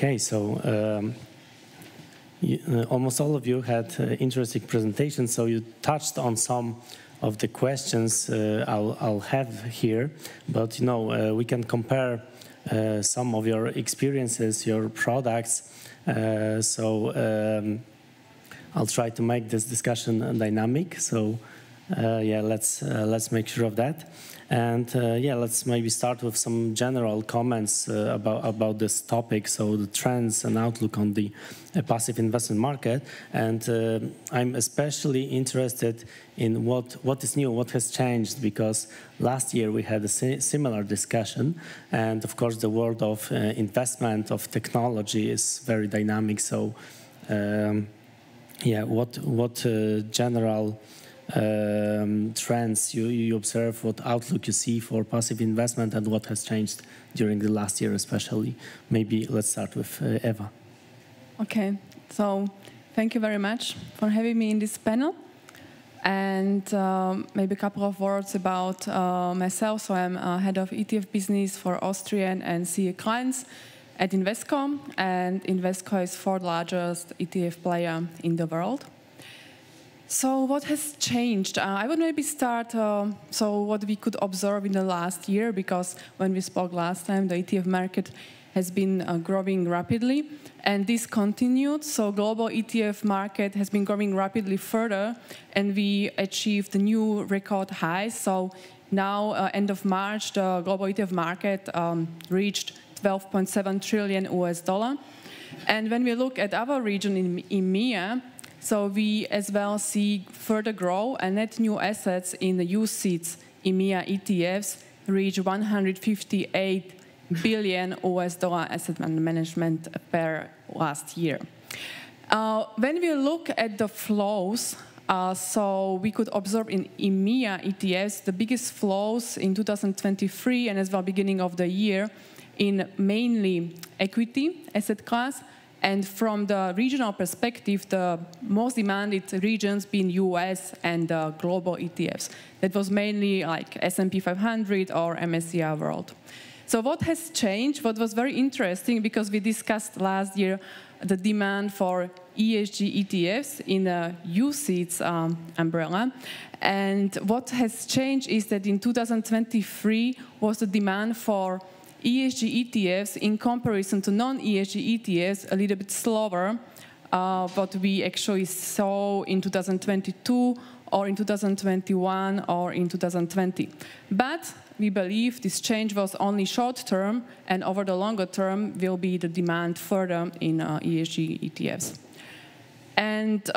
Okay, so almost all of you had interesting presentations, so you touched on some of the questions I'll have here, but you know, we can compare some of your experiences, your products, I'll try to make this discussion dynamic, so yeah, let's make sure of that. And yeah, let's maybe start with some general comments about this topic, so the trends and outlook on the passive investment market. And I'm especially interested in what is new, what has changed, because last year we had a similar discussion, and of course the world of investment, of technology is very dynamic. So yeah, what general trends you observe, what outlook you see for passive investment, and what has changed during the last year especially? Maybe let's start with Eva. Okay, so thank you very much for having me in this panel. And maybe a couple of words about myself. So I'm head of ETF business for Austrian and CE clients at Invesco, and Invesco is 4th largest ETF player in the world. So what has changed? I would maybe start, so what we could observe in the last year, because when we spoke last time, the ETF market has been growing rapidly, and this continued. So global ETF market has been growing rapidly further, and we achieved new record highs. So now, end of March, the global ETF market reached $12.7 trillion US. And when we look at our region in EMEA, so we as well see further growth, and net new assets in the UCITS EMEA ETFs reach $158 billion US asset management per last year. When we look at the flows, so we could observe in EMEA ETFs the biggest flows in 2023 and as well beginning of the year in mainly equity asset class. And from the regional perspective, the most demanded regions being US and global ETFs. That was mainly like S&P 500 or MSCI World. So what has changed? What was very interesting, because we discussed last year the demand for ESG ETFs in the UCITS umbrella. And what has changed is that in 2023 was the demand for ESG ETFs in comparison to non-ESG ETFs a little bit slower, what we actually saw in 2022 or in 2021 or in 2020. But we believe this change was only short-term, and over the longer term will be the demand further in ESG ETFs. And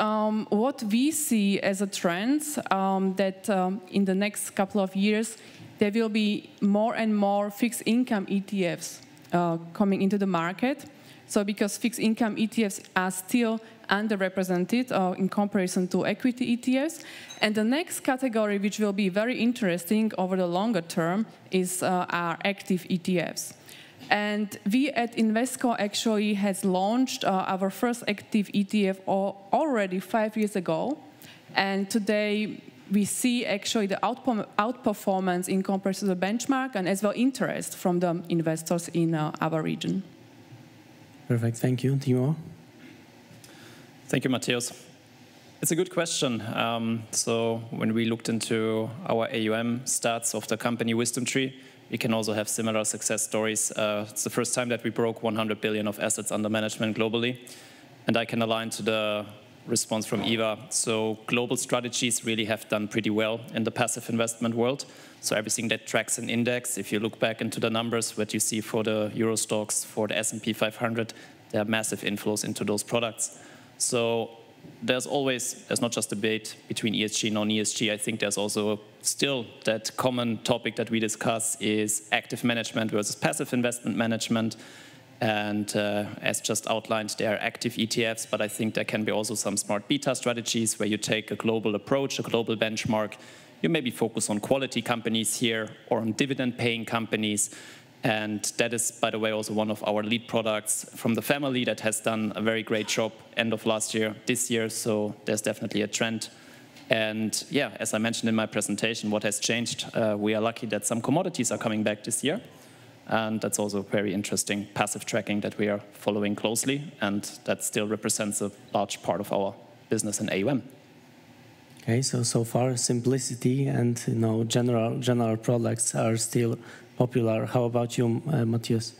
what we see as a trend that in the next couple of years there will be more and more fixed income ETFs coming into the market. So because fixed income ETFs are still underrepresented in comparison to equity ETFs. And the next category, which will be very interesting over the longer term, is our active ETFs. And we at Invesco actually has launched our first active ETF already 5 years ago. And today we see actually the outperformance in comparison to the benchmark, and as well interest from the investors in our region. Perfect, thank you. Thiemo? Thank you, Mateusz. It's a good question. So when we looked into our AUM stats of the company WisdomTree, we can also have similar success stories. It's the first time that we broke 100 billion of assets under management globally. And I can align to the response from Eva. So global strategies really have done pretty well in the passive investment world. So everything that tracks an index, if you look back into the numbers, what you see for the Euro stocks, for the S&P 500, there are massive inflows into those products. So there's not just debate between ESG and non-ESG. I think there's also still that common topic that we discuss is active management versus passive investment management. And as just outlined, there are active ETFs, but I think there can be also some smart beta strategies where you take a global approach, a global benchmark. You maybe focus on quality companies here or on dividend-paying companies. And that is, by the way, also one of our lead products from the family that has done a very great job end of last year, this year. So there's definitely a trend. And yeah, as I mentioned in my presentation, what has changed, we are lucky that some commodities are coming back this year. And that's also very interesting passive tracking that we are following closely, and that still represents a large part of our business in AUM. Okay, so far simplicity and general products are still popular. How about you, Matthias?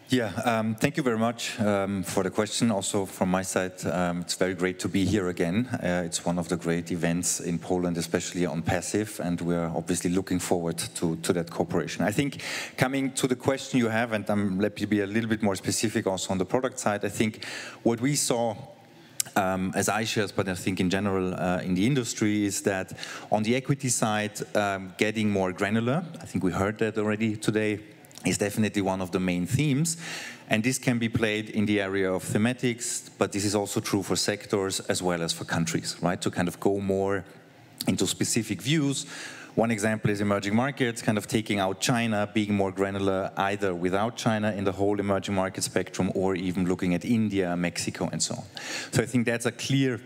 Yeah, thank you very much for the question. Also from my side, it's very great to be here again. It's one of the great events in Poland, especially on passive, and we're obviously looking forward to that cooperation. I think coming to the question you have, and let me be a little bit more specific also on the product side, I think what we saw as iShares, but I think in general in the industry, is that on the equity side, getting more granular, I think we heard that already today, is definitely one of the main themes. And this can be played in the area of thematics, but this is also true for sectors as well as for countries, right? To kind of go more into specific views. One example is emerging markets, kind of taking out China, being more granular either without China in the whole emerging market spectrum, or even looking at India, Mexico, and so on. So I think that's a clear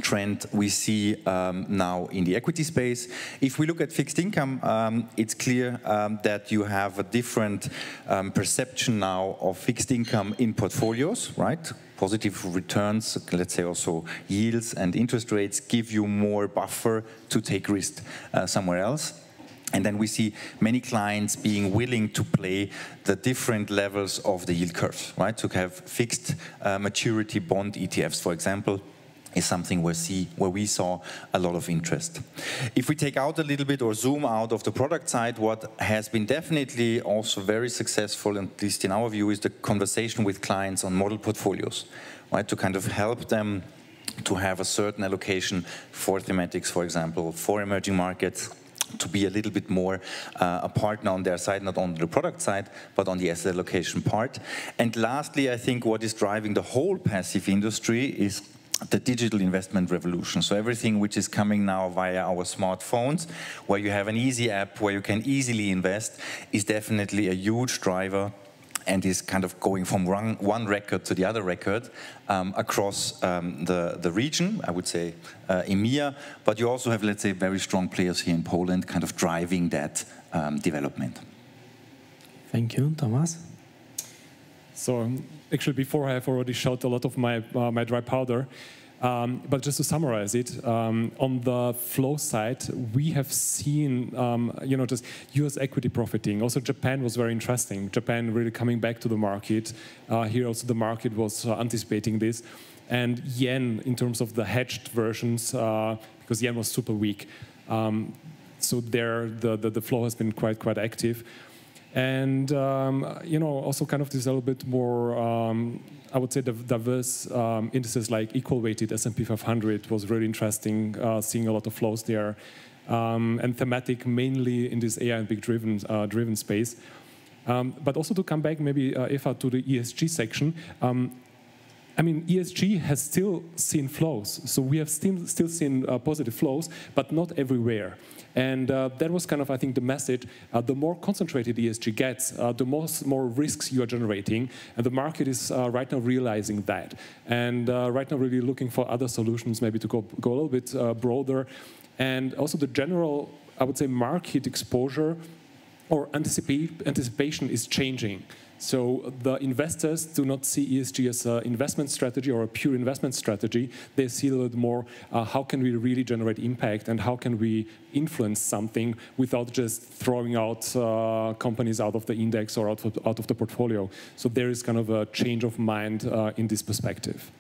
trend we see now in the equity space. If we look at fixed income, it's clear that you have a different perception now of fixed income in portfolios, right? Positive returns, let's say also yields and interest rates give you more buffer to take risk somewhere else. And then we see many clients being willing to play the different levels of the yield curve, right? To have fixed maturity bond ETFs, for example, is something where we saw a lot of interest. If we take out a little bit or zoom out of the product side, what has been definitely also very successful, at least in our view, is the conversation with clients on model portfolios, right? To kind of help them to have a certain allocation for thematics, for example, for emerging markets, to be a little bit more a partner on their side, not on the product side, but on the asset allocation part. And lastly, I think what is driving the whole passive industry is the digital investment revolution. So everything which is coming now via our smartphones, where you have an easy app where you can easily invest, is definitely a huge driver and is kind of going from one record to the other record across the region, I would say EMEA, but you also have, let's say, very strong players here in Poland kind of driving that development. Thank you, Tomas. So actually, before I have already shot a lot of my dry powder, but just to summarize it, on the flow side, we have seen, just U.S. equity profiting. Also, Japan was very interesting. Japan really coming back to the market. Here also the market was anticipating this. And yen, in terms of the hedged versions, because yen was super weak. So there, the flow has been quite active. And, also kind of this a little bit more, I would say, diverse indices like equal-weighted S&P 500 was really interesting, seeing a lot of flows there. And thematic mainly in this AI and big-driven space. But also to come back, maybe, Eva, to the ESG section, I mean, ESG has still seen flows. So we have still seen positive flows, but not everywhere. And that was kind of, I think, the message. The more concentrated ESG gets, the more risks you are generating. And the market is right now realizing that. And right now really looking for other solutions, maybe to go a little bit broader. And also the general, I would say, market exposure or anticipation is changing. So the investors do not see ESG as an investment strategy or a pure investment strategy. They see a little more how can we really generate impact and how can we influence something without just throwing out companies out of the index or out of the portfolio. So there is kind of a change of mind in this perspective.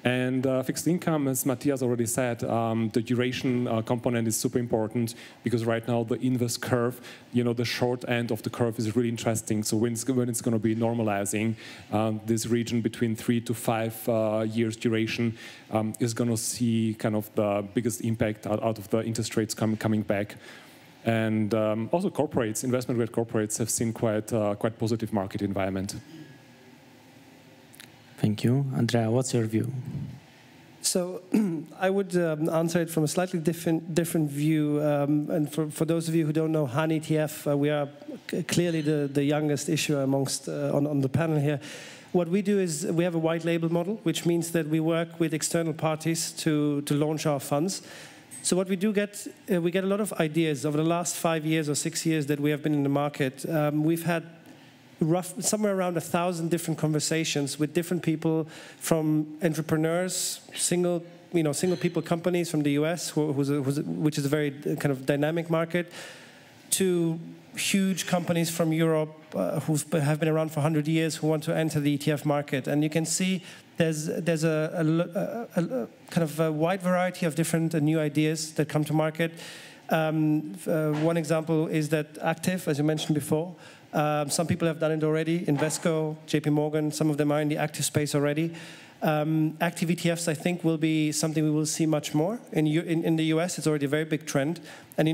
And fixed income, as Matthias already said, the duration component is super important because right now the inverse curve, the short end of the curve is really interesting. So when it's going to be normalizing, this region between 3 to 5 years duration is going to see kind of the biggest impact out of the interest rates coming back. And also corporates, investment-grade corporates have seen quite positive market environment. Thank you. Andrea, what's your view? So I would answer it from a slightly different view. And for those of you who don't know HANetf, we are clearly the youngest issuer amongst on the panel here. What we do is we have a white label model, which means that we work with external parties to launch our funds. So what we do get, we get a lot of ideas. Over the last 5 years or 6 years that we have been in the market, we've had somewhere around 1,000 different conversations with different people, from entrepreneurs, single people companies from the US, which is a very kind of dynamic market, to huge companies from Europe who have been around for 100 years who want to enter the ETF market. And you can see there's a kind of a wide variety of different new ideas that come to market. One example is that active, as you mentioned before. Some people have done it already. Invesco, JP Morgan, some of them are in the active space already. Active ETFs, I think, will be something we will see much more. In the US, it's already a very big trend. And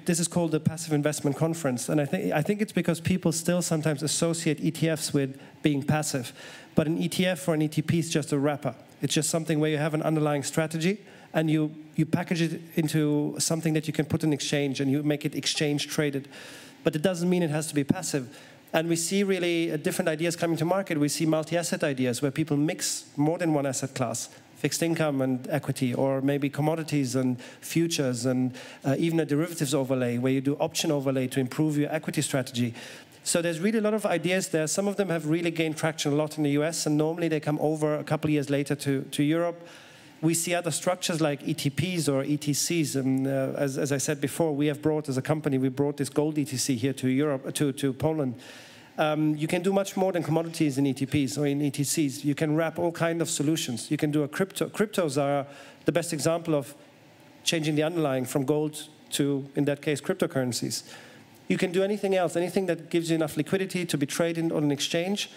this is called the Passive Investment Conference. And I think it's because people still sometimes associate ETFs with being passive. But an ETF or an ETP is just a wrapper. It's just something where you have an underlying strategy, and you package it into something that you can put in exchange, and you make it exchange traded. But it doesn't mean it has to be passive. And we see really different ideas coming to market. We see multi-asset ideas where people mix more than one asset class, fixed income and equity, or maybe commodities and futures, and even a derivatives overlay where you do option overlay to improve your equity strategy. So there's really a lot of ideas there. Some of them have really gained traction a lot in the US, and normally they come over a couple of years later to Europe. We see other structures like ETPs or ETCs, and as I said before, we have brought, as a company, we brought this gold ETC here to Europe, to Poland. You can do much more than commodities in ETPs or in ETCs. You can wrap all kinds of solutions. You can do a crypto. Cryptos are the best example of changing the underlying from gold to, in that case, cryptocurrencies. You can do anything else, anything that gives you enough liquidity to be traded on an exchange.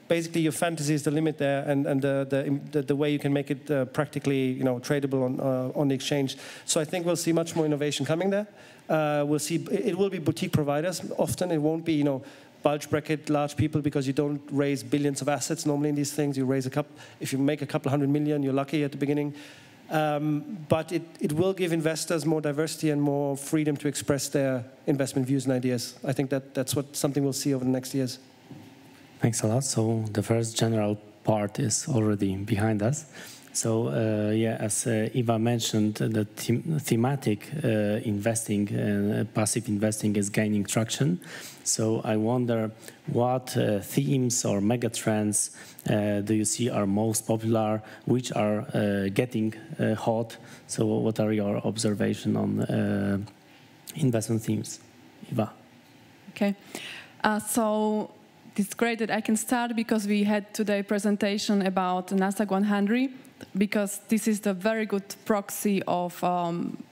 Basically, your fantasy is the limit there, and the way you can make it practically, tradable on the exchange. So I think we'll see much more innovation coming there. We'll see it will be boutique providers. Often it won't be, bulge bracket large people, because you don't raise billions of assets normally in these things. You raise if you make a couple $100 million, you're lucky at the beginning. But it will give investors more diversity and more freedom to express their investment views and ideas. I think that's something we'll see over the next years. Thanks a lot. So the first general part is already behind us. So as Eva mentioned, the thematic investing, passive investing is gaining traction. So I wonder what themes or megatrends do you see are most popular, which are getting hot? So what are your observations on investment themes? Eva. Okay. So it's great that I can start, because we had today a presentation about Nasdaq 100, because this is the very good proxy of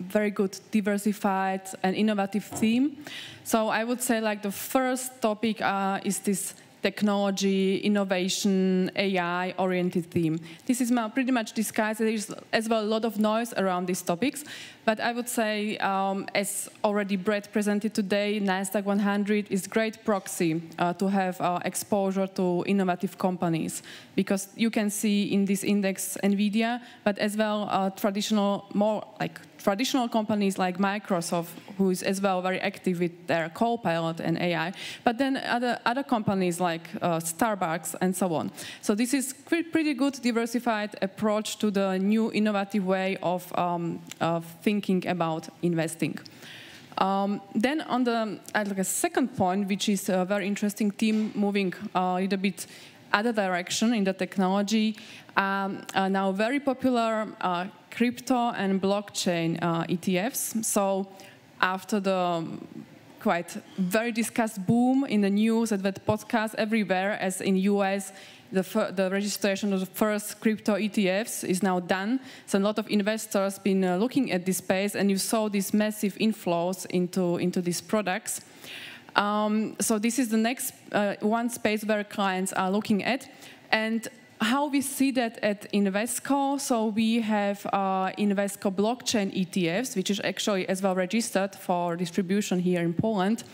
very good diversified and innovative theme. So I would say the first topic is this technology, innovation, AI-oriented theme. This is pretty much disguised. There is as well a lot of noise around these topics. But I would say, as already Brett presented today, Nasdaq 100 is great proxy to have exposure to innovative companies, because you can see in this index NVIDIA, but as well traditional companies like Microsoft, who is as well very active with their Copilot and AI, but then other companies like Starbucks and so on. So this is pretty good diversified approach to the new innovative way of thinking about investing. Then on the second point, which is a very interesting theme, moving a little bit other direction in the technology, now very popular crypto and blockchain ETFs. So after the quite very discussed boom in the news and with podcasts everywhere, as in US, the registration of the first crypto ETFs is now done. So a lot of investors been looking at this space, and you saw these massive inflows into these products. So this is the next one space where clients are looking at. And how we see that at Invesco, so we have Invesco blockchain ETFs, which is actually as well registered for distribution here in Poland.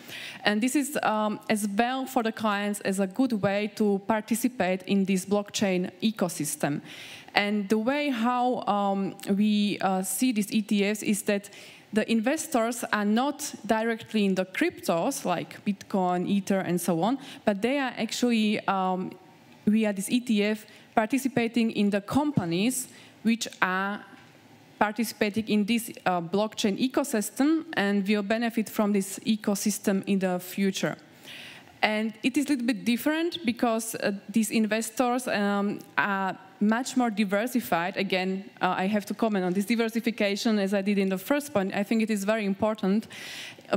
And this is as well for the clients as a good way to participate in this blockchain ecosystem. And the way how we see these ETFs is that the investors are not directly in the cryptos like Bitcoin, Ether, and so on, but they are actually via this ETF participating in the companies which are participating in this blockchain ecosystem and will benefit from this ecosystem in the future. And it is a little bit different because these investors are much more diversified. Again, I have to comment on this diversification as I did in the first point. I think it is very important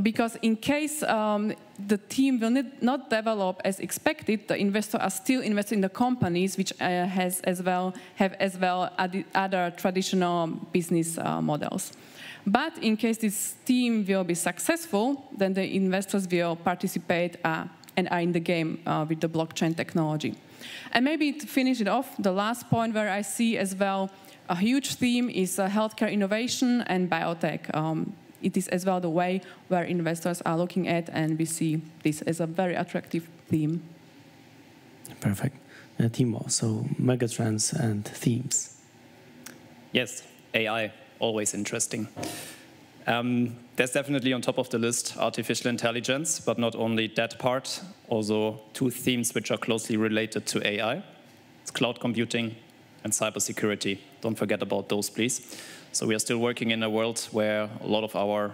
because in case the team will not develop as expected, the investors are still investing in the companies which have as well other traditional business models. But in case this team will be successful, then the investors will participate and are in the game with the blockchain technology. And maybe to finish it off, the last point where I see as well a huge theme is healthcare innovation and biotech. It is as well the way where investors are looking at, and we see this as a very attractive theme. Perfect. Thiemo, so megatrends and themes. Yes, AI, always interesting. There's definitely on top of the list artificial intelligence, but not only that part, also two themes which are closely related to AI. It's cloud computing and cybersecurity. Don't forget about those, please. So we are still working in a world where a lot of our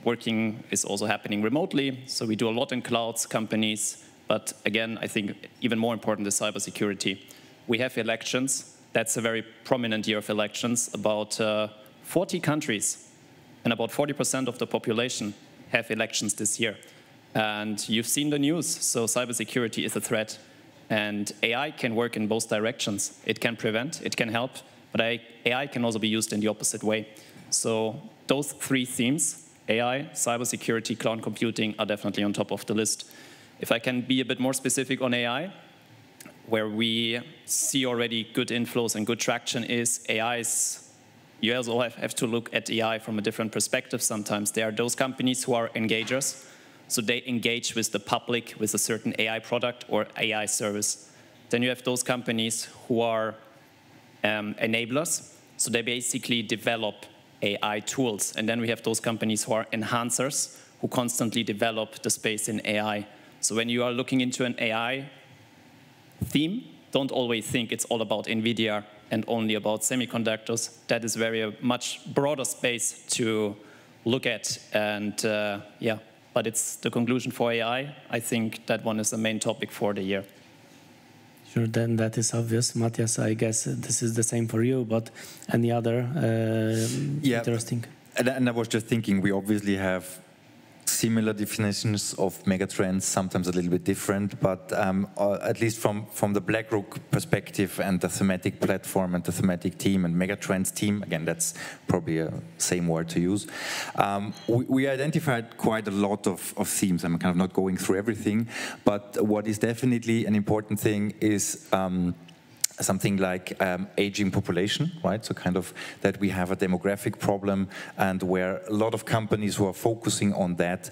working is also happening remotely. So we do a lot in clouds, companies, but again, I think even more important is cybersecurity. We have elections. That's a very prominent year of elections. About 40 countries and about 40% of the population have elections this year. And you've seen the news, so cybersecurity is a threat. And AI can work in both directions. It can prevent, it can help, but AI can also be used in the opposite way. So those three themes, AI, cybersecurity, cloud computing, are definitely on top of the list. If I can be a bit more specific on AI, where we see already good inflows and good traction is AI's. You also have to look at AI from a different perspective sometimes. There are those companies who are engagers, so they engage with the public with a certain AI product or AI service. Then you have those companies who are enablers, so they basically develop AI tools. And then we have those companies who are enhancers, who constantly develop the space in AI. So when you are looking into an AI theme, don't always think it's all about NVIDIA and only about semiconductors. That is a much broader space to look at. And yeah, but it's the conclusion for AI. I think that one is the main topic for the year. Sure, then that is obvious. Matthias, I guess this is the same for you, but any other interesting? And I was just thinking, we obviously have similar definitions of megatrends, sometimes a little bit different, but at least from the BlackRock perspective and the thematic platform and the thematic team and megatrends team, again, that's probably a same word to use, we identified quite a lot of themes. I'm kind of not going through everything, but what is definitely an important thing is something like aging population, right? So kind of that we have a demographic problem, and where a lot of companies who are focusing on that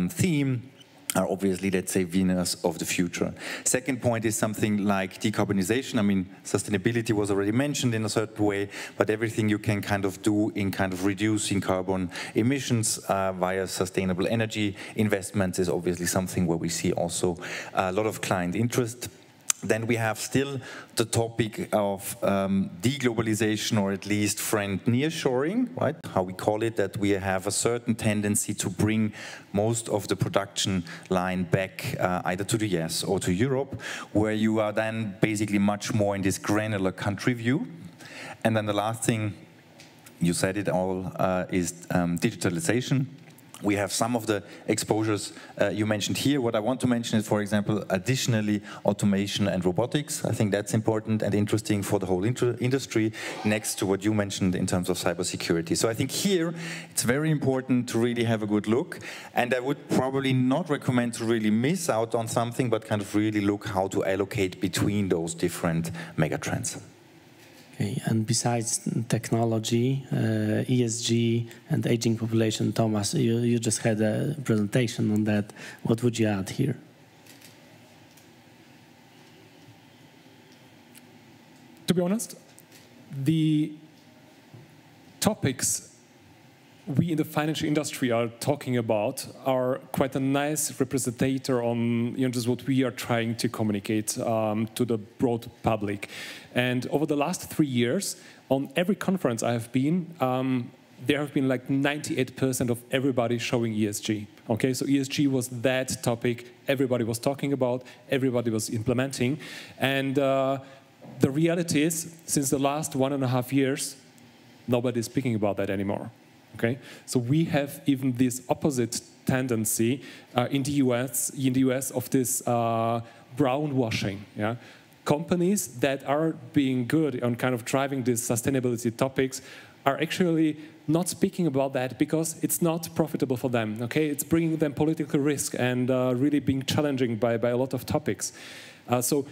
theme are obviously, let's say, winners of the future. Second point is something like decarbonization. I mean, sustainability was already mentioned in a certain way, but everything you can kind of do in kind of reducing carbon emissions via sustainable energy investments is obviously something where we see also a lot of client interest. Then we have still the topic of deglobalization, or at least friend nearshoring, right? How we call it, that we have a certain tendency to bring most of the production line back either to the US or to Europe, where you are then basically much more in this granular country view. And then the last thing, you said it all, is digitalization. We have some of the exposures you mentioned here. What I want to mention is, for example, additionally, automation and robotics. I think that's important and interesting for the whole industry, next to what you mentioned in terms of cybersecurity. So I think here, it's very important to really have a good look. And I would probably not recommend to really miss out on something, but kind of really look how to allocate between those different megatrends. Okay, and besides technology, ESG, and aging population, Tomas, you just had a presentation on that. What would you add here? To be honest, the topics we in the financial industry are talking about are quite a nice representative on just what we are trying to communicate to the broad public. And over the last 3 years, on every conference I have been, there have been like 98% of everybody showing ESG. Okay, so ESG was that topic everybody was talking about, everybody was implementing. And the reality is, since the last 1.5 years, nobody is speaking about that anymore. Okay, so we have even this opposite tendency in the US of this brown washing. Yeah, companies that are being good on kind of driving these sustainability topics are actually not speaking about that because it's not profitable for them. Okay, it's bringing them political risk and really being challenging by a lot of topics. So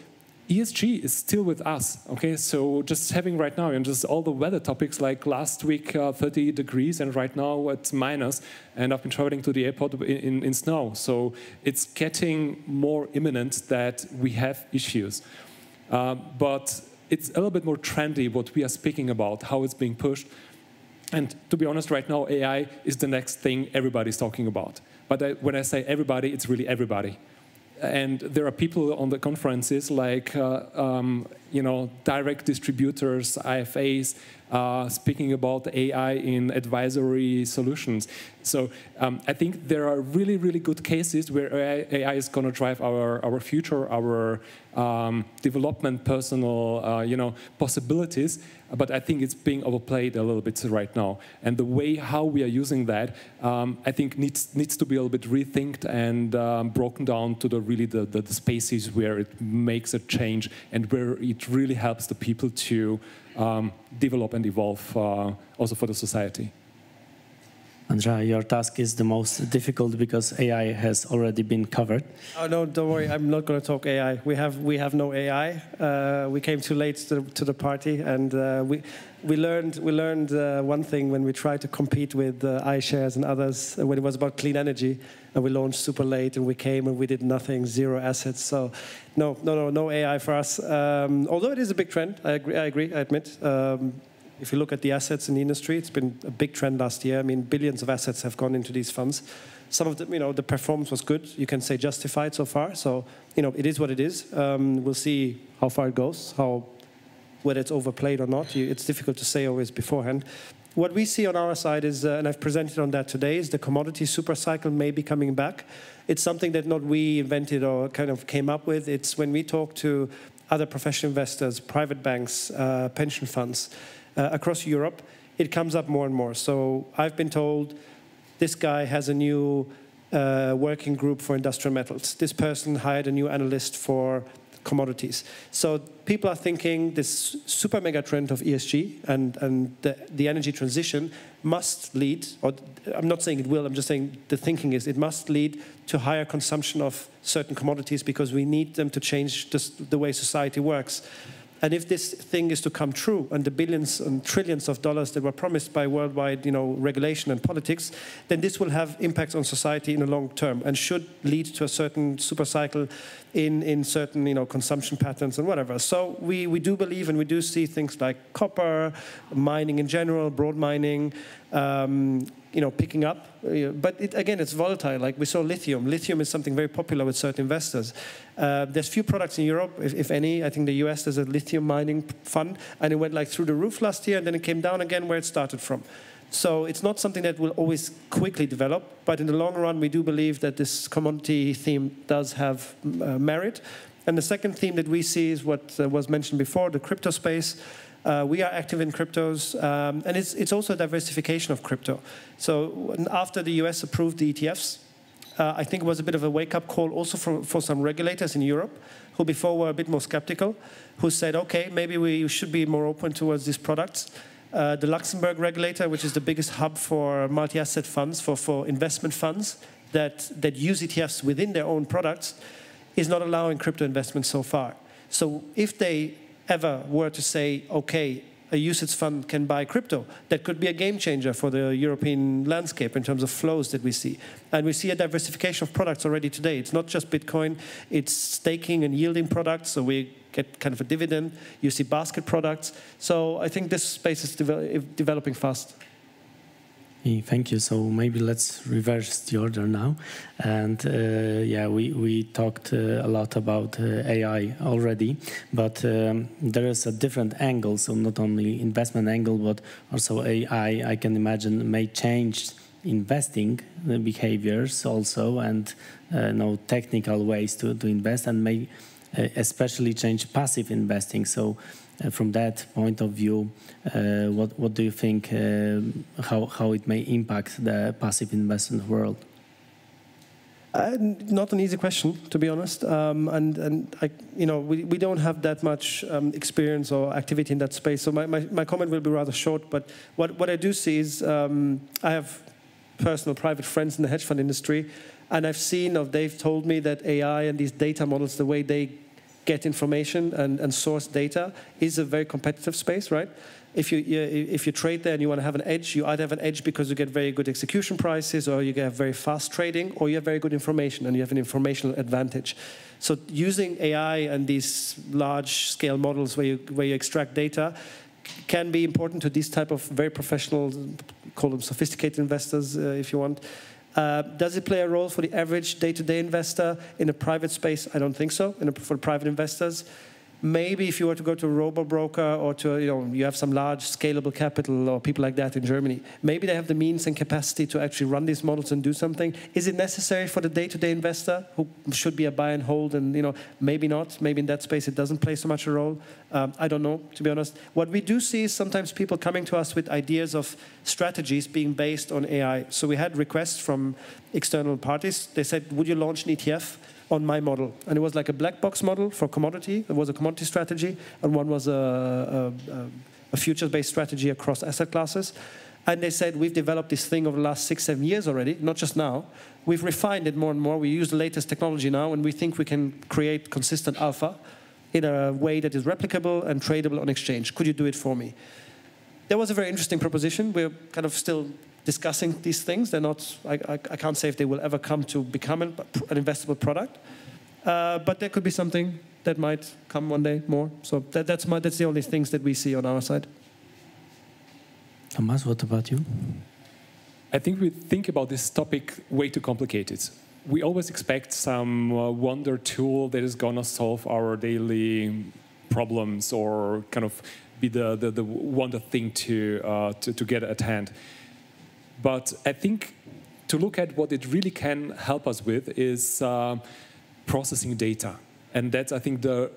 ESG is still with us, okay? So just having right now, and just all the weather topics, like last week, 30 degrees, and right now it's minus, and I've been traveling to the airport in snow. So it's getting more imminent that we have issues. But it's a little bit more trendy what we are speaking about, how it's being pushed. And to be honest, right now, AI is the next thing everybody's talking about. But when I say everybody, it's really everybody. And there are people on the conferences like, direct distributors, IFAs, speaking about AI in advisory solutions. So I think there are really, really good cases where AI is going to drive our future, our development, personal, possibilities. But I think it's being overplayed a little bit right now. And the way how we are using that, I think needs to be a little bit rethinked and broken down to the spaces where it makes a change and where it really helps the people to develop and evolve also for the society. Andrea, your task is the most difficult because AI has already been covered. Oh no, don't worry. I'm not going to talk AI. We have no AI. We came too late to the party, and we learned one thing when we tried to compete with iShares and others when it was about clean energy, and we launched super late, and we came and we did nothing, zero assets. So no AI for us. Although it is a big trend, I agree. I admit. If you look at the assets in the industry, it's been a big trend last year. I mean, billions of assets have gone into these funds. Some of them, the performance was good. You can say justified so far. So, it is what it is. We'll see how far it goes, whether it's overplayed or not. It's difficult to say always beforehand. What we see on our side is, and I've presented on that today, is the commodity super cycle may be coming back. It's something that not we invented or kind of came up with. It's when we talk to other professional investors, private banks, pension funds, across Europe, it comes up more and more. So I've been told this guy has a new working group for industrial metals. This person hired a new analyst for commodities. So people are thinking this super mega trend of ESG and the energy transition must lead, or I'm not saying it will, I'm just saying the thinking is it must lead to higher consumption of certain commodities because we need them to change the way society works. And if this thing is to come true, and the billions and trillions of dollars that were promised by worldwide, regulation and politics, then this will have impacts on society in the long term and should lead to a certain super cycle in certain, consumption patterns and whatever. So we do believe, and we do see things like copper, mining in general, broad mining, picking up. But it's volatile. Like we saw lithium. Lithium is something very popular with certain investors. There's few products in Europe, if any. I think the US there's a lithium mining fund, and it went like through the roof last year, and then it came down again where it started from. So it's not something that will always quickly develop, but in the long run, we do believe that this commodity theme does have merit. And the second theme that we see is what was mentioned before, the crypto space. We are active in cryptos, and it's also a diversification of crypto. So after the US approved the ETFs, I think it was a bit of a wake-up call also for some regulators in Europe, who before were a bit more skeptical, who said, okay, maybe we should be more open towards these products. The Luxembourg regulator, which is the biggest hub for multi-asset funds, for investment funds that use ETFs within their own products, is not allowing crypto investments so far. So if they ever were to say, okay, a UCITS fund can buy crypto, that could be a game changer for the European landscape in terms of flows that we see. And we see a diversification of products already today. It's not just Bitcoin, it's staking and yielding products, so we get kind of a dividend. You see basket products. So I think this space is developing fast. Thank you. So maybe let's reverse the order now. And yeah, we talked a lot about AI already, but there is a different angle. So not only investment angle, but also AI, I can imagine, may change investing behaviors also, and technical ways to invest, and may especially change passive investing. So from that point of view, what do you think, how it may impact the passive investment world? Not an easy question, to be honest. And we don't have that much experience or activity in that space. So my comment will be rather short. But what I do see is I have personal private friends in the hedge fund industry, and I've seen, or they've told me that AI and these data models, the way they get information and source data, is a very competitive space, right? If you trade there and you want to have an edge, you either have an edge because you get very good execution prices, or you get very fast trading, or you have very good information and you have an informational advantage. So using AI and these large-scale models where you extract data can be important to these type of very professional, call them sophisticated investors, if you want. Does it play a role for the average day-to-day investor in a private space? I don't think so. For private investors, maybe if you were to go to a robo-broker, or to you have some large scalable capital or people like that in Germany, maybe they have the means and capacity to actually run these models and do something. Is it necessary for the day-to-day investor, who should be a buy and hold? And maybe not. Maybe in that space it doesn't play so much a role. I don't know, to be honest. What we do see is sometimes people coming to us with ideas of strategies being based on AI. So we had requests from external parties. They said, would you launch an ETF on my model? And it was like a black box model for commodity. It was a commodity strategy, and one was a futures-based strategy across asset classes. And they said, we've developed this thing over the last 6-7 years already, not just now. We've refined it more and more. We use the latest technology now, and we think we can create consistent alpha in a way that is replicable and tradable on exchange. Could you do it for me? That was a very interesting proposition. We're kind of still discussing these things. They're not, I can't say if they will ever come to become an investable product, but there could be something that might come one day more. So that's the only things that we see on our side. Tomas, what about you? I think we think about this topic way too complicated. We always expect some wonder tool that is going to solve our daily problems, or kind of be the wonder thing to get at hand. But I think to look at what it really can help us with is processing data. And that's, I think, the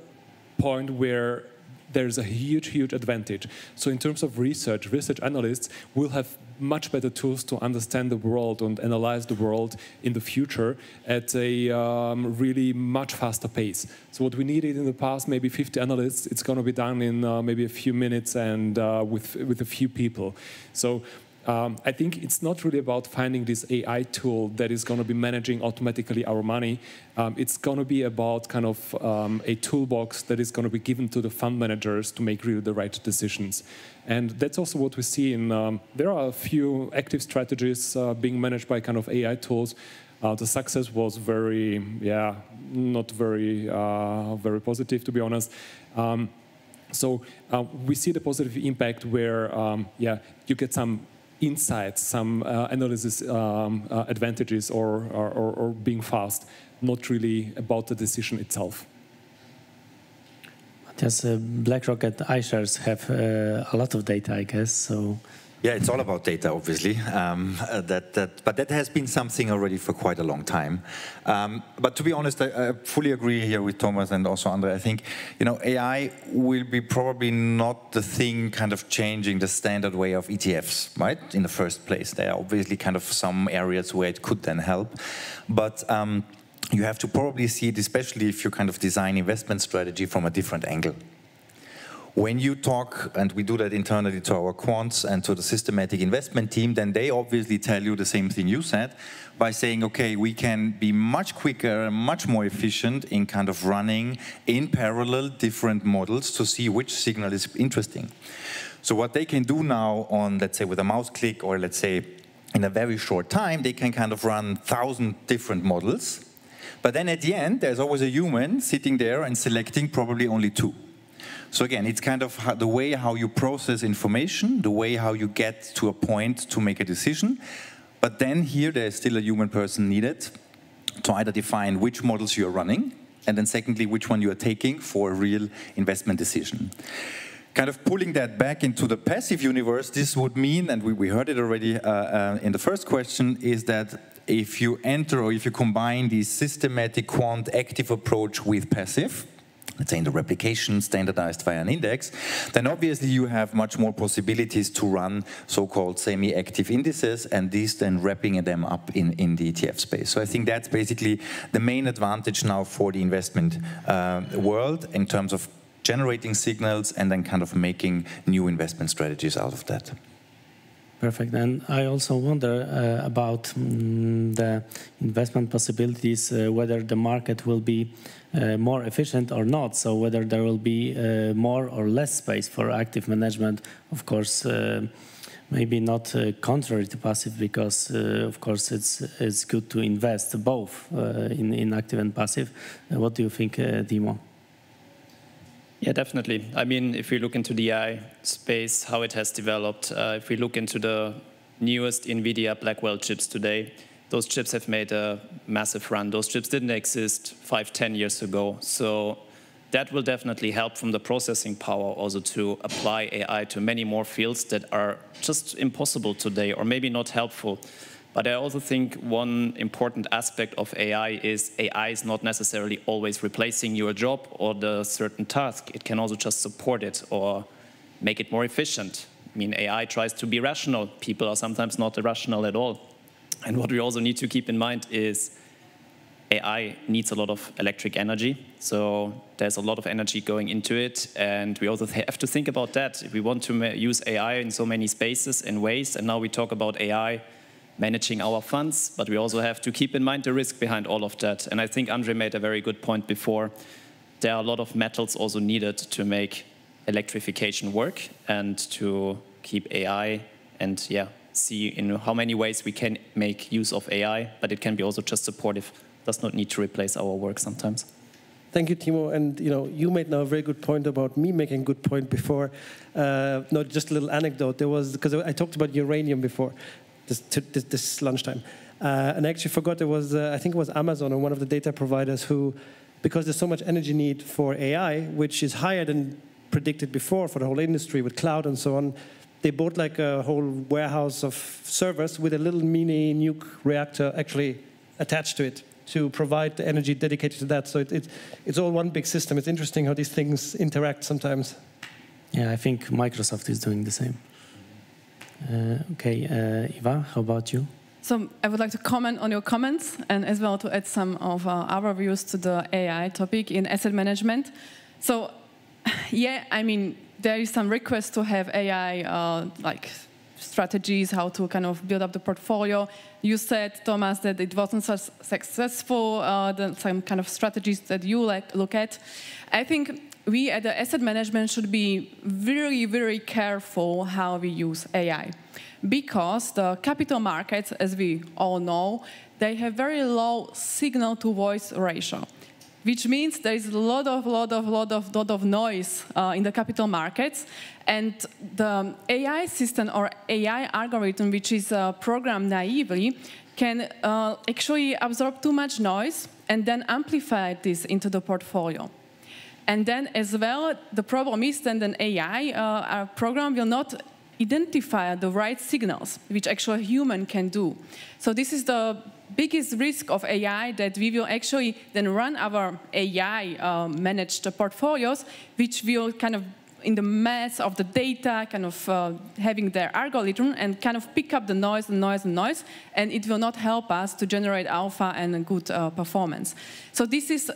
point where there's a huge advantage. So in terms of research analysts will have much better tools to understand the world and analyze the world in the future at a really much faster pace. So what we needed in the past, maybe 50 analysts, it's going to be done in maybe a few minutes and with a few people. So I think it's not really about finding this AI tool that is going to be managing automatically our money. It's going to be about kind of a toolbox that is going to be given to the fund managers to make really the right decisions. And that's also what we see in, there are a few active strategies being managed by kind of AI tools. The success was very, not very, very positive, to be honest. So we see the positive impact where, you get some insights, some analysis advantages, or being fast, not really about the decision itself. Matthias, BlackRock and iShares have a lot of data, I guess. So yeah, it's all about data, obviously. But that has been something already for quite a long time. But to be honest, I fully agree here with Thomas and also Andre. I think AI will be probably not the thing kind of changing the standard way of ETFs, right? In the first place, there are obviously kind of some areas where it could then help, but you have to probably see it, especially if you kind of design investment strategy from a different angle. When you talk, and we do that internally to our quants and to the systematic investment team, then they obviously tell you the same thing you said by saying, okay, we can be much quicker and much more efficient in kind of running in parallel different models to see which signal is interesting. So what they can do now on, let's say, with a mouse click, or let's say in a very short time, they can kind of run 1,000 different models. But then at the end, there's always a human sitting there and selecting probably only 2. So again, it's kind of the way how you process information, the way how you get to a point to make a decision. But then here there's still a human person needed to either define which models you're running, and then secondly, which one you are taking for a real investment decision. Kind of pulling that back into the passive universe, this would mean, and we heard it already in the first question, is that if you enter or if you combine the systematic quant active approach with passive, let's say in the replication standardized via an index, then obviously you have much more possibilities to run so-called semi-active indices, and these then wrapping them up in the ETF space. So I think that's basically the main advantage now for the investment world in terms of generating signals and then kind of making new investment strategies out of that. Perfect. And I also wonder about the investment possibilities, whether the market will be more efficient or not. So whether there will be more or less space for active management. Of course, maybe not contrary to passive, because of course it's good to invest both in active and passive. What do you think, Thiemo? Yeah, definitely. I mean, if we look into the AI space, how it has developed, if we look into the newest NVIDIA Blackwell chips today, those chips have made a massive run. Those chips didn't exist 5-10 years ago. So that will definitely help from the processing power also to apply AI to many more fields that are just impossible today or maybe not helpful. But I also think one important aspect of AI is not necessarily always replacing your job or the certain task. It can also just support it or make it more efficient. I mean, AI tries to be rational. People are sometimes not irrational at all. And what we also need to keep in mind is AI needs a lot of electric energy. So there's a lot of energy going into it. And we also have to think about that. If we want to use AI in so many spaces and ways, and now we talk about AI managing our funds, but we also have to keep in mind the risk behind all of that. And I think Andre made a very good point before. There are a lot of metals also needed to make electrification work and to keep AI and see in how many ways we can make use of AI, but it can be also just supportive. It does not need to replace our work sometimes. Thank you, Thiemo. And you made now a very good point about me making a good point before. No, just a little anecdote. There was, because I talked about uranium before. This lunchtime. And I actually forgot it was, I think it was Amazon or one of the data providers who, because there's so much energy need for AI, which is higher than predicted before for the whole industry with cloud and so on, they bought like a whole warehouse of servers with a little mini nuke reactor actually attached to it to provide the energy dedicated to that. So it's all one big system. It's interesting how these things interact sometimes. Yeah, I think Microsoft is doing the same. Okay, Eva, how about you? So I would like to comment on your comments and as well to add some of our views to the AI topic in asset management. So, yeah, I mean, there is some request to have AI like strategies, how to kind of build up the portfolio. You said, Tomas, that it wasn't so successful, some kind of strategies that you look at. I think we at the asset management should be very, very careful how we use AI. Because the capital markets, as we all know, they have very low signal-to-voice ratio, which means there is a lot of noise in the capital markets. And the AI system or AI algorithm, which is programmed naively, can actually absorb too much noise and then amplify this into the portfolio. And then as well, the problem is that an AI program will not identify the right signals, which actually a human can do. So this is the biggest risk of AI, that we will actually then run our AI managed portfolios, which will kind of, in the mass of the data, kind of having their algorithm and kind of pick up the noise, and it will not help us to generate alpha and a good performance. So this is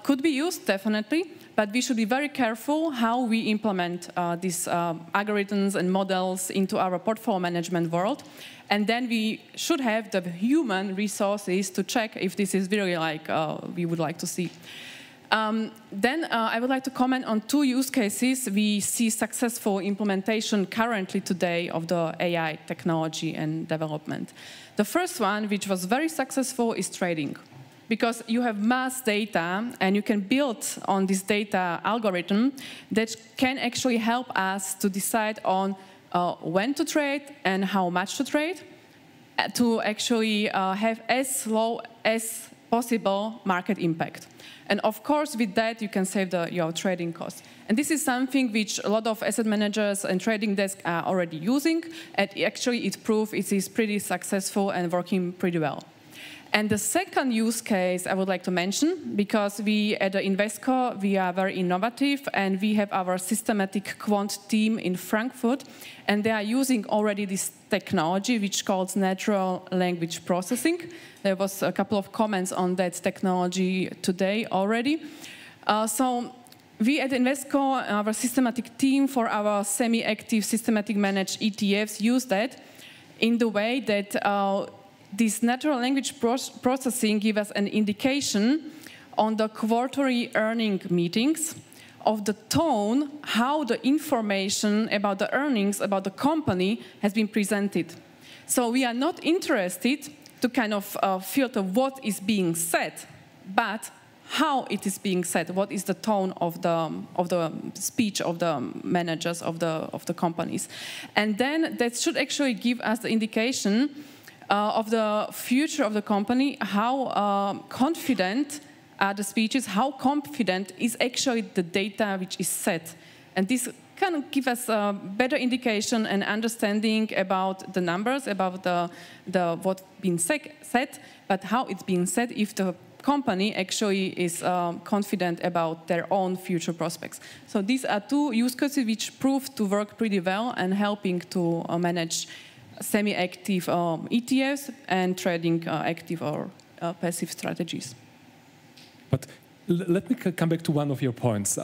could be used, definitely, but we should be very careful how we implement these algorithms and models into our portfolio management world. And then we should have the human resources to check if this is really like we would like to see. Then I would like to comment on two use cases we see successful implementation currently today of the AI technology and development. The first one, which was very successful, is trading. because you have mass data and you can build on this data algorithm that can actually help us to decide on when to trade and how much to trade, to actually have as low as possible market impact. And of course, with that, you can save your trading costs. And this is something which a lot of asset managers and trading desks are already using, and actually it proves it is pretty successful and working pretty well. And the second use case I would like to mention, because we at the Invesco, we are very innovative, and we have our systematic quant team in Frankfurt, and they are using already this technology which calls natural language processing. There was a couple of comments on that technology today already. So we at Invesco, our systematic team for our semi-active systematic managed ETFs use that in the way that this natural language processing gives us an indication on the quarterly earning meetings of the tone, how the information about the earnings, about the company has been presented. So we are not interested to kind of filter what is being said, but how it is being said, what is the tone of the speech of the managers of the companies. And then that should actually give us the indication of the future of the company, how confident are the speeches, how confident is actually the data which is set. And this can give us a better indication and understanding about the numbers, about what's been said, but how it's being said if the company actually is confident about their own future prospects. So these are two use cases which prove to work pretty well and helping to manage semi-active ETFs and trading active or passive strategies. But let me come back to one of your points.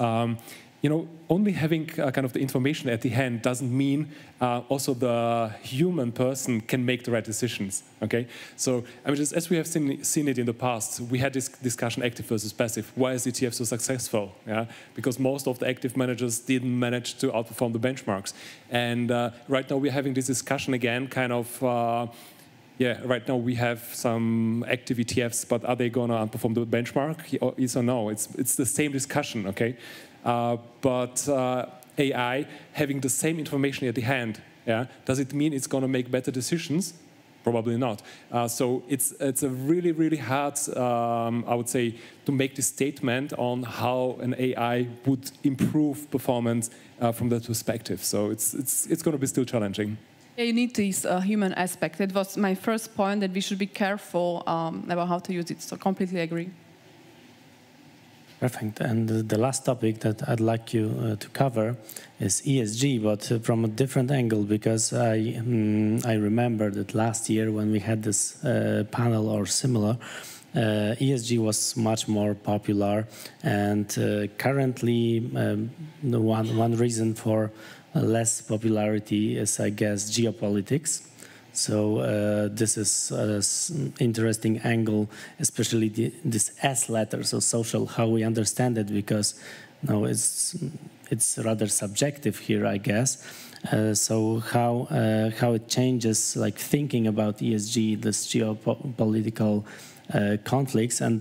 You know, only having kind of the information at the hand doesn't mean also the human person can make the right decisions. Okay, so I mean, just as we have seen it in the past, we had this discussion: active versus passive. Why is ETF so successful? Yeah, because most of the active managers didn't manage to outperform the benchmarks, and right now we're having this discussion again, kind of. Yeah, right now we have some active ETFs, but are they going to outperform the benchmark? Yes or no? It's the same discussion, okay? But AI having the same information at the hand, yeah, does it mean it's going to make better decisions? Probably not. So it's a really, really hard, I would say, to make this statement on how an AI would improve performance from that perspective. So it's going to be still challenging. Yeah, you need this human aspect. That was my first point, that we should be careful about how to use it. So completely agree. Perfect. And the last topic that I'd like you to cover is ESG, but from a different angle, because I remember that last year when we had this panel or similar, ESG was much more popular, and currently the one reason for less popularity is, I guess, geopolitics. So this is an interesting angle, especially this S letter, so social, how we understand it, because no, it's rather subjective here, I guess. So how it changes, like thinking about ESG, this geopolitical conflicts, and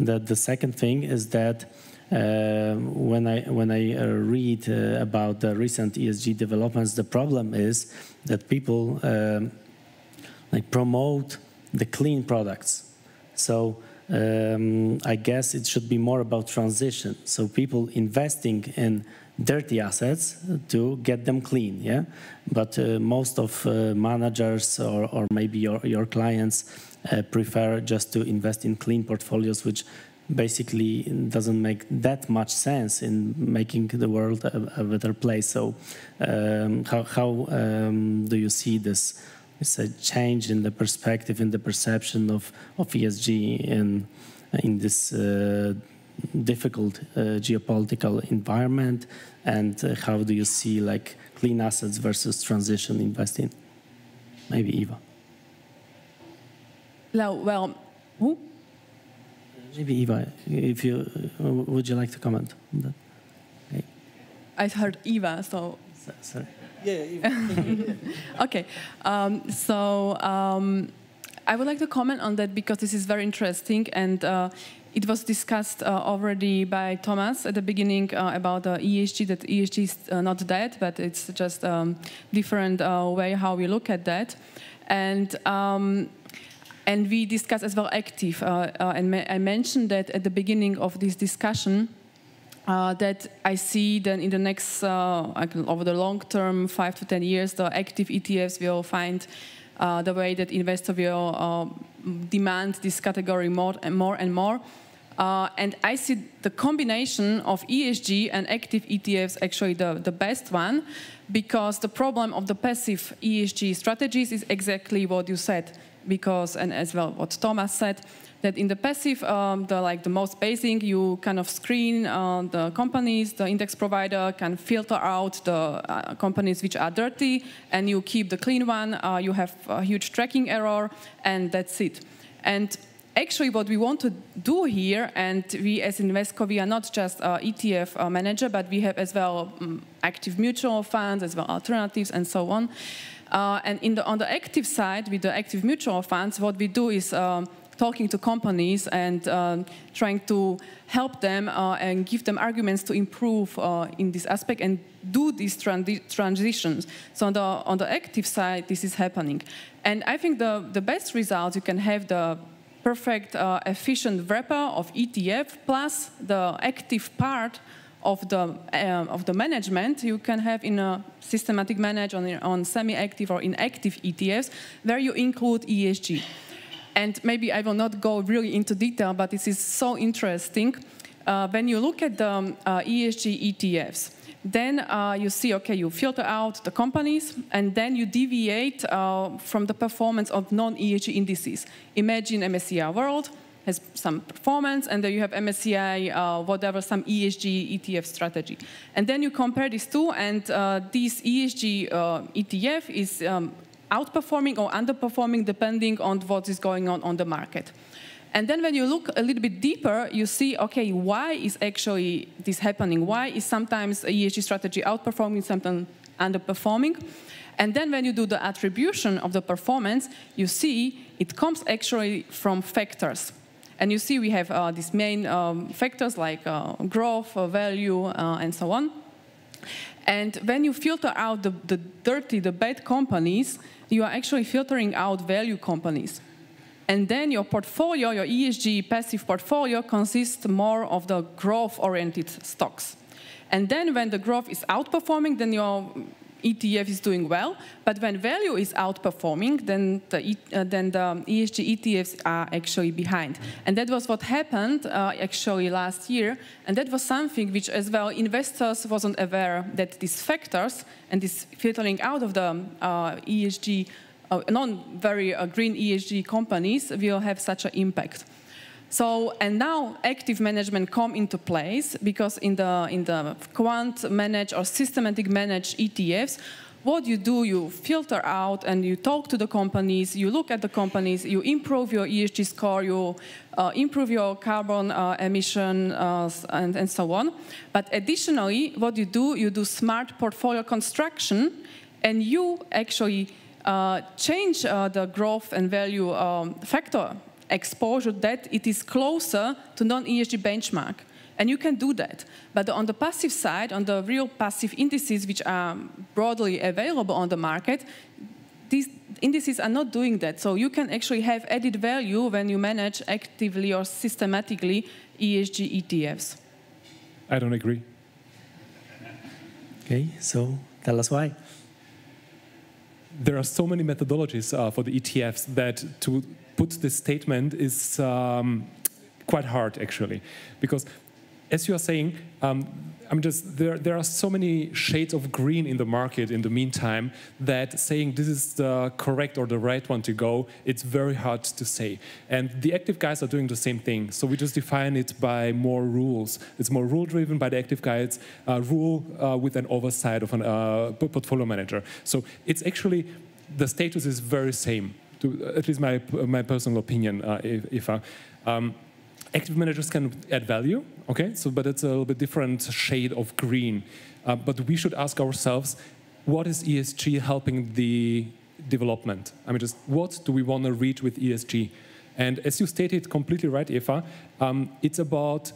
the second thing is that. When I read about the recent ESG developments, the problem is that people like promote the clean products. So I guess it should be more about transition. So people investing in dirty assets to get them clean, yeah. But most of managers or maybe your clients prefer just to invest in clean portfolios, which basically doesn't make that much sense in making the world a better place. So how do you see this? It's a change in the perspective, in the perception of ESG in this difficult geopolitical environment, and how do you see like clean assets versus transition investing? Maybe Eva. Well, who? Maybe Eva, if you would you like to comment on that? Okay. I heard Eva, so. Sorry. Yeah, Eva. Okay, I would like to comment on that because this is very interesting, and it was discussed already by Tomas at the beginning about ESG, that ESG is not dead, but it's just different way how we look at that. And we discussed as well active, and I mentioned that at the beginning of this discussion, that I see then in the next, over the long term, 5 to 10 years, the active ETFs will find the way that investors will demand this category more and more and more. And I see the combination of ESG and active ETFs actually the best one, because the problem of the passive ESG strategies is exactly what you said, because, and as well what Tomas said, that in the passive, the most basic, you kind of screen the companies, the index provider can filter out the companies which are dirty, and you keep the clean one, you have a huge tracking error, and that's it. And actually what we want to do here, and we as Invesco, we are not just ETF manager, but we have as well active mutual funds, as well alternatives and so on. And on the active side, with the active mutual funds, what we do is talking to companies and trying to help them and give them arguments to improve in this aspect and do these transitions. So on the active side, this is happening. And I think the best results, you can have the perfect efficient wrapper of ETF plus the active part of the management you can have in a systematic manage on semi-active or in active ETFs, where you include ESG. And maybe I will not go really into detail, but this is so interesting. When you look at the ESG ETFs, then you see, okay, you filter out the companies, and then you deviate from the performance of non-ESG indices. Imagine MSCI World has some performance, and then you have MSCI, whatever, some ESG ETF strategy. And then you compare these two, and this ESG ETF is outperforming or underperforming depending on what is going on the market. And then when you look a little bit deeper, you see, okay, why is actually this happening? Why is sometimes a ESG strategy outperforming, sometimes underperforming? And then when you do the attribution of the performance, you see it comes actually from factors. And you see we have these main factors like growth, value, and so on. And when you filter out the dirty, the bad companies, you are actually filtering out value companies. And then your portfolio, your ESG passive portfolio, consists more of the growth-oriented stocks. And then when the growth is outperforming, then your ETF is doing well. But when value is outperforming, then the ESG ETFs are actually behind. And that was what happened actually last year. And that was something which as well investors wasn't aware that these factors and this filtering out of the ESG non-very green ESG companies will have such an impact. So, and now active management come into place, because in the quant managed or systematic managed ETFs, what you do, you filter out and you talk to the companies, you look at the companies, you improve your ESG score, you improve your carbon emission and so on. But additionally, what you do smart portfolio construction, and you actually change the growth and value factor exposure that it is closer to non-ESG benchmark. And you can do that. But on the passive side, on the real passive indices which are broadly available on the market, these indices are not doing that. So you can actually have added value when you manage actively or systematically ESG ETFs. I don't agree. Okay, so tell us why. There are so many methodologies for the ETFs that to put this statement is quite hard, actually. Because, as you are saying, there are so many shades of green in the market in the meantime that saying this is the correct or the right one to go, it's very hard to say. And the active guys are doing the same thing. So we just define it by more rules. It's more rule-driven by the active guys, rule with an oversight of a portfolio manager. So it's actually, the status is very same, at least my personal opinion. Active managers can add value, okay? So, but it's a little bit different shade of green. But we should ask ourselves, what is ESG helping the development. I mean, just what do we want to reach with ESG? And as you stated completely right, Eva, it's about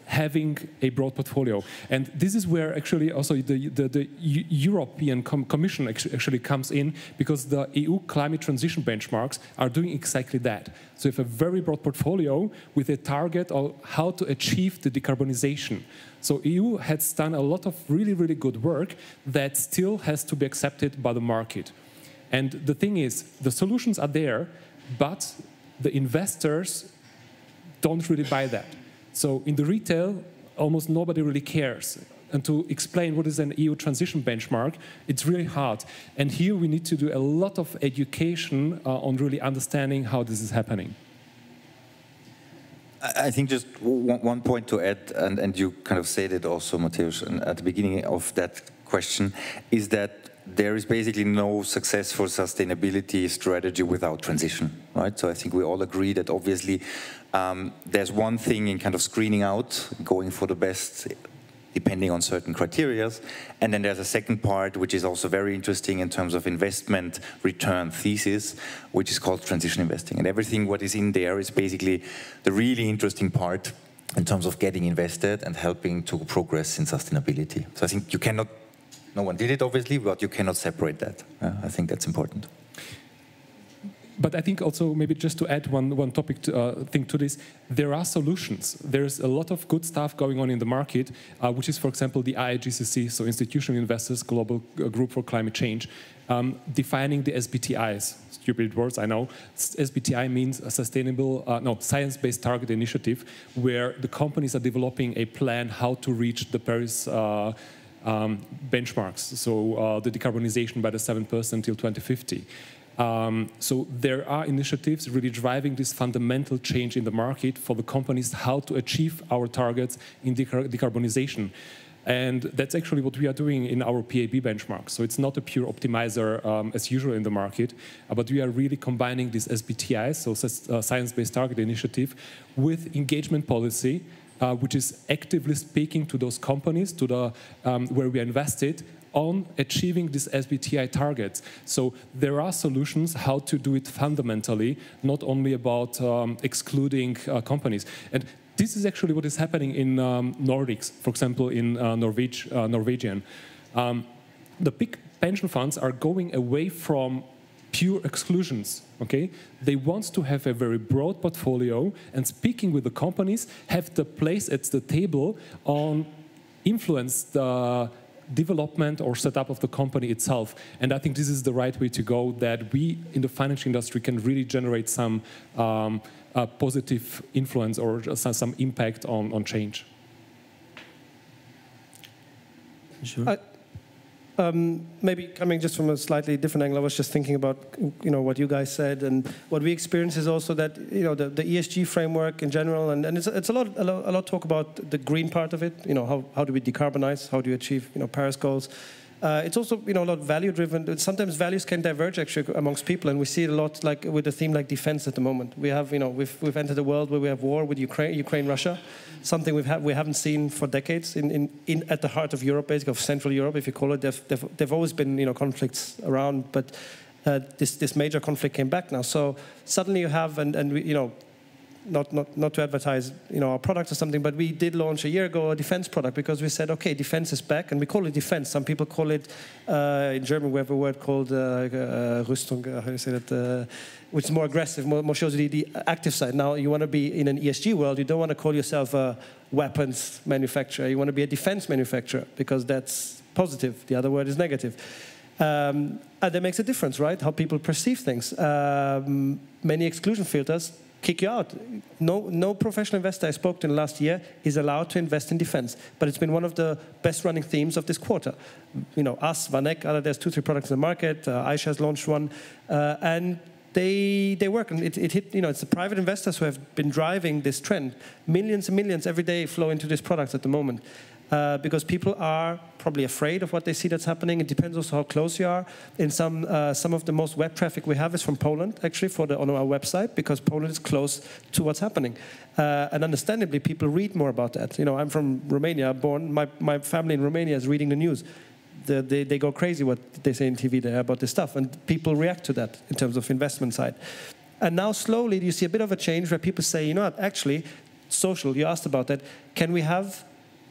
having a broad portfolio. And this is where actually also the European Commission actually comes in, because the EU climate transition benchmarks are doing exactly that. So you have a very broad portfolio with a target of how to achieve the decarbonization. So EU has done a lot of really, really good work that still has to be accepted by the market. And the thing is, the solutions are there, but the investors don't really buy that. So in the retail, almost nobody really cares. And to explain what is an EU transition benchmark, it's really hard. And here we need to do a lot of education on really understanding how this is happening. I think just one point to add, and you kind of said it also, Mateusz, at the beginning of that question, is that there is basically no successful sustainability strategy without transition, right? So I think we all agree that obviously there's one thing in kind of screening out, going for the best, depending on certain criteria, and then there's a second part which is also very interesting in terms of investment return thesis, which is called transition investing. And everything what is in there is basically the really interesting part in terms of getting invested and helping to progress in sustainability. So I think you cannot, no one did it obviously, but you cannot separate that. I think that's important. But I think also, maybe just to add one topic thing to this, there are solutions. There's a lot of good stuff going on in the market, which is, for example, the IIGCC, so Institutional Investors Global Group for Climate Change, defining the SBTIs. Stupid words, I know. SBTI means a science-based target initiative, where the companies are developing a plan how to reach the Paris benchmarks, so the decarbonization by the 7% until 2050. So there are initiatives really driving this fundamental change in the market for the companies, how to achieve our targets in decarbonization. And that's actually what we are doing in our PAB benchmark. So it's not a pure optimizer as usual in the market, but we are really combining this SBTI, so Science-Based Target Initiative, with engagement policy, which is actively speaking to those companies, to the where we are invested, on achieving these SBTI targets. So there are solutions how to do it fundamentally, not only about excluding companies. And this is actually what is happening in Nordics, for example, in Norwegian. The big pension funds are going away from pure exclusions, okay? They want to have a very broad portfolio, and speaking with the companies, have the place at the table on influence the development or setup of the company itself. And I think this is the right way to go, that we in the financial industry can really generate some positive influence or some impact on change. Sure. Maybe coming just from a slightly different angle, I was just thinking about what you guys said, and what we experience is also that the ESG framework in general, and it's a lot talk about the green part of it. How do we decarbonize? How do you achieve Paris goals? It's also a lot value driven. Sometimes values can diverge actually amongst people, and we see it a lot like with a theme like defense at the moment. We have we've entered a world where we have war with Ukraine, Russia, something we haven't seen for decades at the heart of Europe, basically of Central Europe, if you call it. There've always been conflicts around, but this major conflict came back now. So suddenly you have not to advertise our product or something, but we did launch a year ago a defense product, because we said, okay, defense is back, and we call it defense. Some people call it, in German we have a word called Rüstung, how do you say that, which is more aggressive, more shows you the active side. Now you want to be in an ESG world, you don't want to call yourself a weapons manufacturer, you want to be a defense manufacturer, because that's positive, the other word is negative. And that makes a difference, right? How people perceive things. Many exclusion filters kick you out. No professional investor I spoke to in the last year is allowed to invest in defense. But it's been one of the best running themes of this quarter. Us, Vanek, there's 2-3 products in the market. iShares launched one, and they work. And it hit. It's the private investors who have been driving this trend. Millions and millions every day flow into these products at the moment. Because people are probably afraid of what they see that's happening. It depends also how close you are. In some of the most web traffic we have is from Poland, actually, on our website, because Poland is close to what's happening. And understandably, people read more about that. I'm from Romania, born. My family in Romania is reading the news. they go crazy what they say in TV there about this stuff, and people react to that in terms of investment side. And now slowly you see a bit of a change where people say, you know what, actually, social, you asked about that, can we have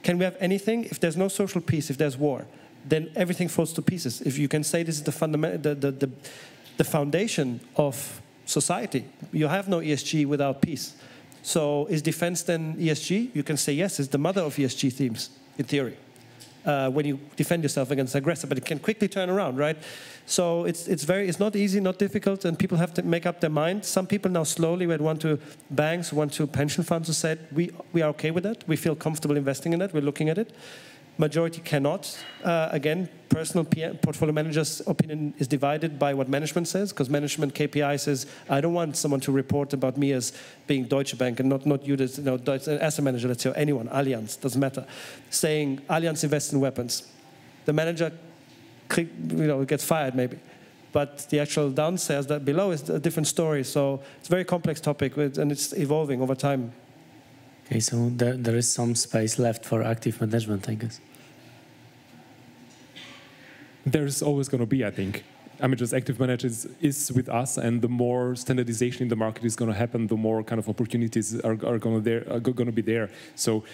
anything? If there's no social peace, if there's war, then everything falls to pieces. If you can say this is the foundation of society, you have no ESG without peace. So is defense then ESG? You can say yes, it's the mother of ESG themes, in theory. When you defend yourself against aggressor, but it can quickly turn around, right? So it's not easy, not difficult, and people have to make up their mind. Some people now slowly went to banks, went to pension funds, who said we are okay with that. We feel comfortable investing in that. We're looking at it. Majority cannot. Again, personal portfolio manager's opinion is divided by what management says, because management KPI says, I don't want someone to report about me as being Deutsche Bank and not you, as asset manager, let's say, or anyone, Allianz, doesn't matter, saying Allianz invests in weapons. The manager gets fired maybe. But the actual downstairs, that below, is a different story. So it's a very complex topic, and it's evolving over time. Okay, so there is some space left for active management, I guess. There's always going to be, I think. I mean, just active managers is with us, and the more standardization in the market is going to happen, the more kind of opportunities are going to be there. So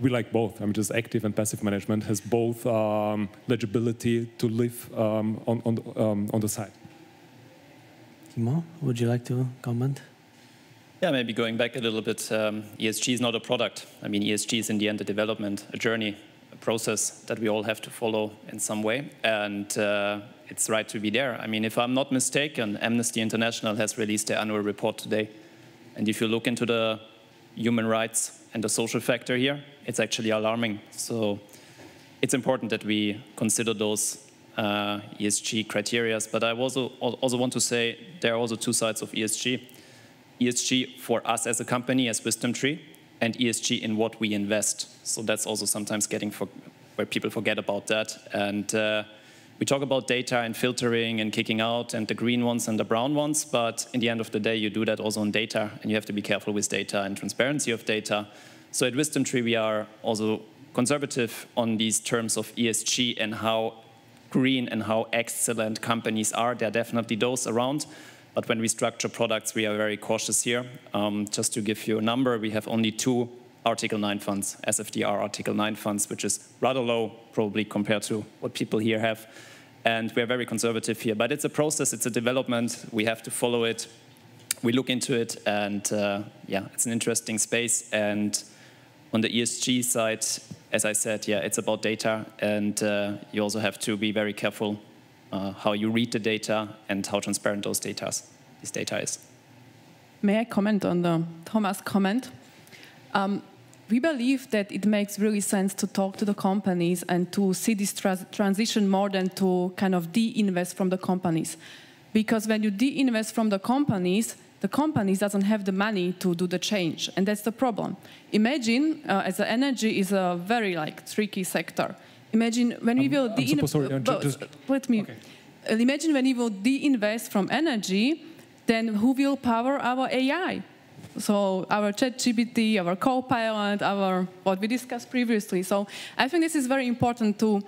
we like both. I mean, just active and passive management has both legibility to live on the side. Thiemo, would you like to comment? Yeah, maybe going back a little bit, ESG is not a product. I mean, ESG is in the end a development, a journey, a process that we all have to follow in some way. And it's right to be there. I mean, if I'm not mistaken, Amnesty International has released their annual report today. And if you look into the human rights and the social factor here, it's actually alarming. So it's important that we consider those ESG criteria. But I also want to say there are also two sides of ESG. ESG for us as a company, as WisdomTree, and ESG in what we invest. So that's also sometimes where people forget about that. And we talk about data and filtering and kicking out and the green ones and the brown ones, but in the end of the day, you do that also on data, and you have to be careful with data and transparency of data. So at WisdomTree, we are also conservative on these terms of ESG and how green and how excellent companies are. There are definitely those around. But when we structure products, we are very cautious here. Just to give you a number, we have only 2 Article 9 funds, SFDR Article 9 funds, which is rather low, probably compared to what people here have. And we're very conservative here. But it's a process, it's a development. We have to follow it. We look into it, and yeah, it's an interesting space. And on the ESG side, as I said, yeah, it's about data. And you also have to be very careful how you read the data and how transparent this data is. May I comment on the Tomas comment? We believe that it makes really sense to talk to the companies and to see this transition more than to kind of de-invest from the companies. Because when you de-invest from the companies doesn't have the money to do the change, and that's the problem. Imagine, as energy is a very tricky sector. Imagine when we will imagine when we will de-invest from energy, then who will power our AI? So our ChatGPT, our Copilot, what we discussed previously. So I think this is very important to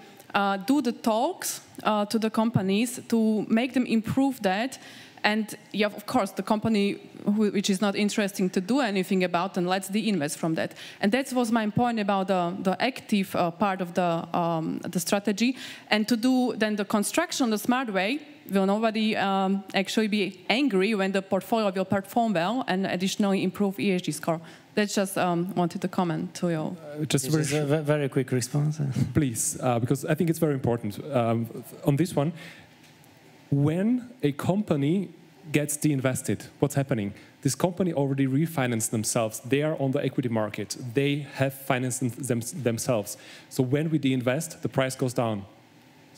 do the talks to the companies to make them improve that. And yeah, of course, the company which is not interesting to do anything about, and let's de-invest from that. And that was my point about the active part of the strategy. And to do then the construction the smart way, will nobody actually be angry when the portfolio will perform well and additionally improve ESG score. That's just wanted to comment to you. Just a very quick response. Please, because I think it's very important. On this one, when a company gets de-invested, what's happening? This company already refinanced themselves. They are on the equity market. They have financed themselves. So when we de-invest, the price goes down.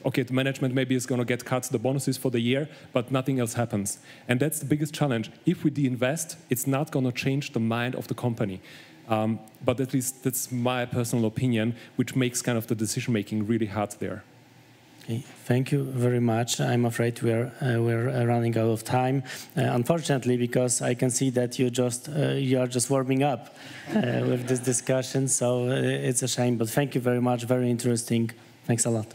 Okay, the management maybe is going to get cut the bonuses for the year, but nothing else happens. And that's the biggest challenge. If we de-invest, it's not going to change the mind of the company. But at least that's my personal opinion, which makes kind of the decision-making really hard there. Okay, thank you very much. I'm afraid we're running out of time, unfortunately, because I can see that you are just warming up with this discussion. So it's a shame, but thank you very much. Very interesting. Thanks a lot.